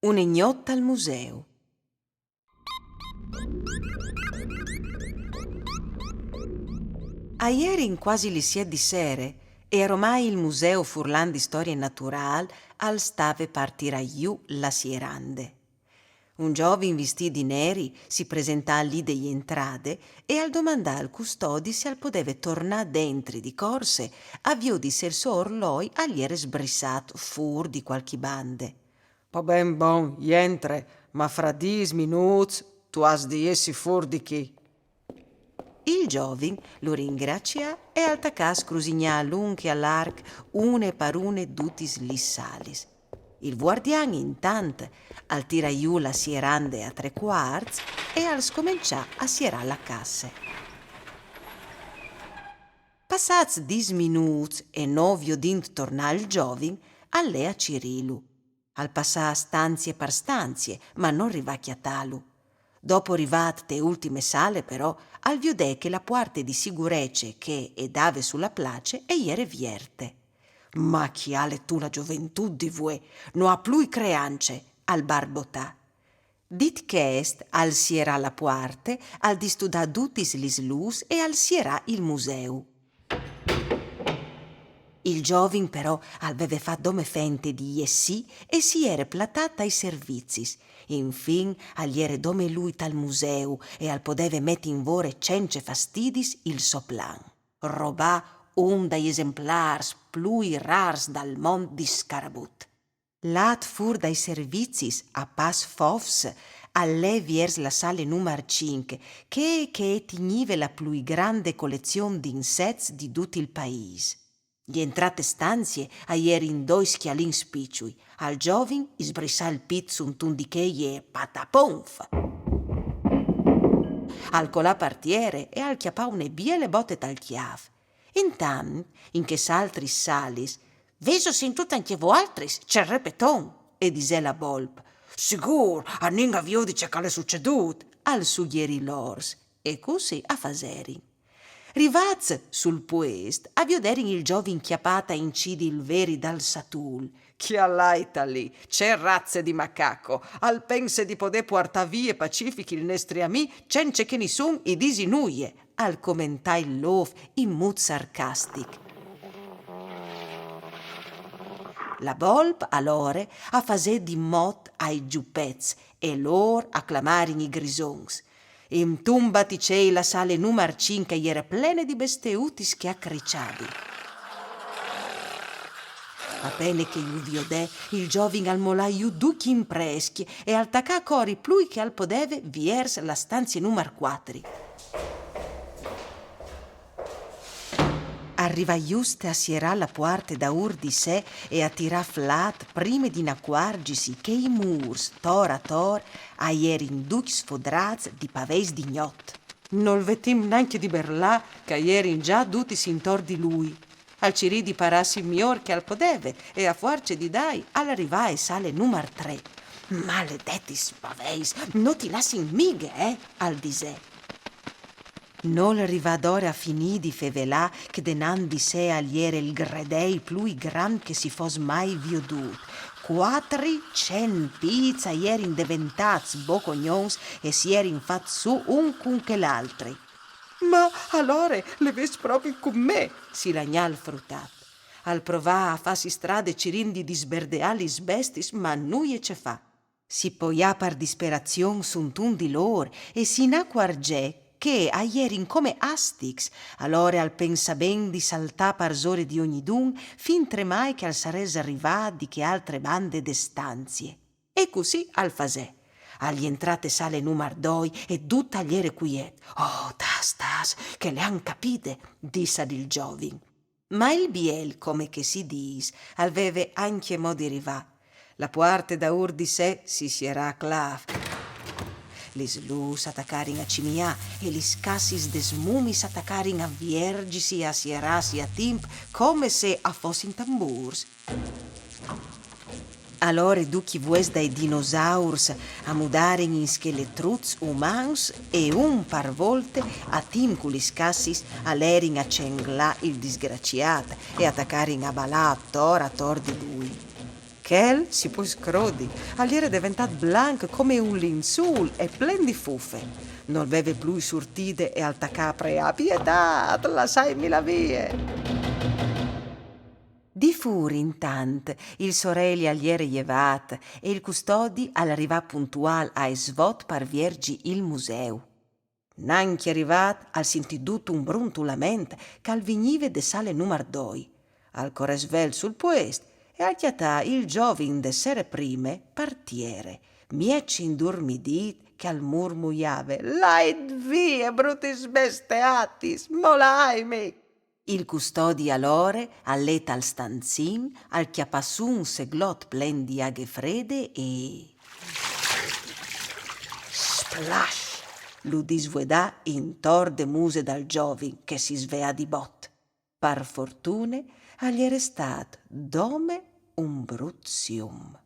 Un'ignotta al museo. A ieri quasi li sia di sere e ormai il museo Furlan di Storia Natural al stave partire giù la sierande. Un giovane vestito di neri si presentà lì degli entrade e al domandare al custodi se al poteva tornare dentro di corse avviò di ser suo orloi agli era sbrissato fur di qualche bande. Pa ben bon, jentre, ma fra 10 minuti tu has di essi fur di chi. Il giovin lo ringrazia e al tacà scrusignà all'unche all'arc une per une dutis lissalis. Il guardian intant al tira giù la sierande a 3/4 e al scomincià a sierà la casse. Passats 10 minuti e novio dint tornà il giovin, allea Cirilu. Al passà stanzie per stanzie, ma non rivacchia talu. Dopo arrivate te ultime sale, però, al viudè che la parte di sicurezze che e dave sulla place e iere vierte. Ma chi ale tu la gioventù di voi, no ha più i creance, al barbotà. Dit che est al sierà la parte, al di studà dutis lis lus e al sierà il museu. Il giovin però aveva fatto dome fente di sì e si era platata ai servizis. Infin agli era dome lui tal museu e al podeve metti in vore cence fastidis il soplan. Robà un dai esemplars plui rars dal mond di Scarabut. Lat fur dai servizis a pas fofs alle viers la sale numero 5 che tignive la plui grande collezione di insets di tutto il paese. Gli entrate stanzie a ieri in doi schialin spicciui, al giovin isbrissà il pizzo un tundichei e pataponf. Al colà partiere e al chiapà une biele botte tal chiaf. Intant, in che s'altri salis, veso sin tut anche voaltris, c'è repeton, e disè la bolp. Sigur, a ninga vio dice che le succedut. Al sughieri lors, e così a faseri. Rivaz sul puest avvioderin il giovin chiapata incidi il veri dal satul. Chi all'aita lì, c'è razze di macaco, al pense di poter portar vie pacifici il nostri ami, cence che ni sun i disinuie, al commentai l'ov in mut sarcastic. La volp allora a fasè di mot ai giupez e lor a clamarin i grisons. In tumba ticei la sale numero 5 era plena di besteutis che accriciavi. Appena che io viodè, il giovin al molaiu duchi impreschi e al tacà cori plui che al podeve viers la stanzia numero 4. Arriva giusto a sierà la porta da ur di sé e a tirà flat prima di n'acquargisi che i murs, tor a tor, a ieri in duc sfodrats di paveis di gnot. Non vetim neanche di berlà che ieri già tutti si intor di lui. Al cirì di parassi mior che al podeve e a forze di dai all'arrivae sale numero 3. Maledetti spaveis, non ti lassi in mighe, al disè. Non arrivadore a finì di fevelà che denan di sé agliere il gredei plui gran che si fos mai viodut. 400 pizza ieri indeventats bocognons e si erin fat su un cun che l'altri. Ma allora le ves proprio con me, si lagnà il fruttat. Al provà a farsi strade cirindi di sberdeali sbestis, ma nuie ce fa. Si poià per disperazion suntun di lor e si n'acquargè che a ierin come astix, allora al pensa ben di saltà parzore di ogni dun, fin tremai che al sares arrivà di che altre bande de stanzie. E così al fasè. Agli entrate sale numero 2 e tutta gliere quiet. Oh, tas, che le han capite, disse ad il giovin. Ma il biel, come che si dis, aveve anche mo di rivà. La puarte da ur di sé si era clav. lis lus attaccarin a cimià e lis cassis des mumis attaccarin a viergisi, a sierasi, a timp, come se a fossin tamburs. Allora duchi vues dai dinosaurs a mudaren in scheletruts umans e un par volte a tim culis cassis alerin a cengla il disgraciat e attaccarin a balà a tor di lui. Chel si può scrodi, all'era diventat blanc come un linsul e plen di fuffe. Non veve più surtide e alta capre a pietat, lasciami la vie. Di fur intant il sorelli agliere jevat e il custodi all'arrivà puntual a svot par viergi il museu. Nanchi arrivat al sentidut un bruntulament ch'al vignive de sale numar 2, al coresvel sul puest e al chiatà il giovin de sere prime partiere, mieci indurmidit che al murmuiave «Lait vie, brutis besteatis, molaimi!» Il custodi alore alleta al stanzin, al chiapassun seglot plen di aghe frede e... Splash! Lu disvuedà in tor de muse dal giovin che si svea di bot. Par fortune agli era stat dome un bruzzium.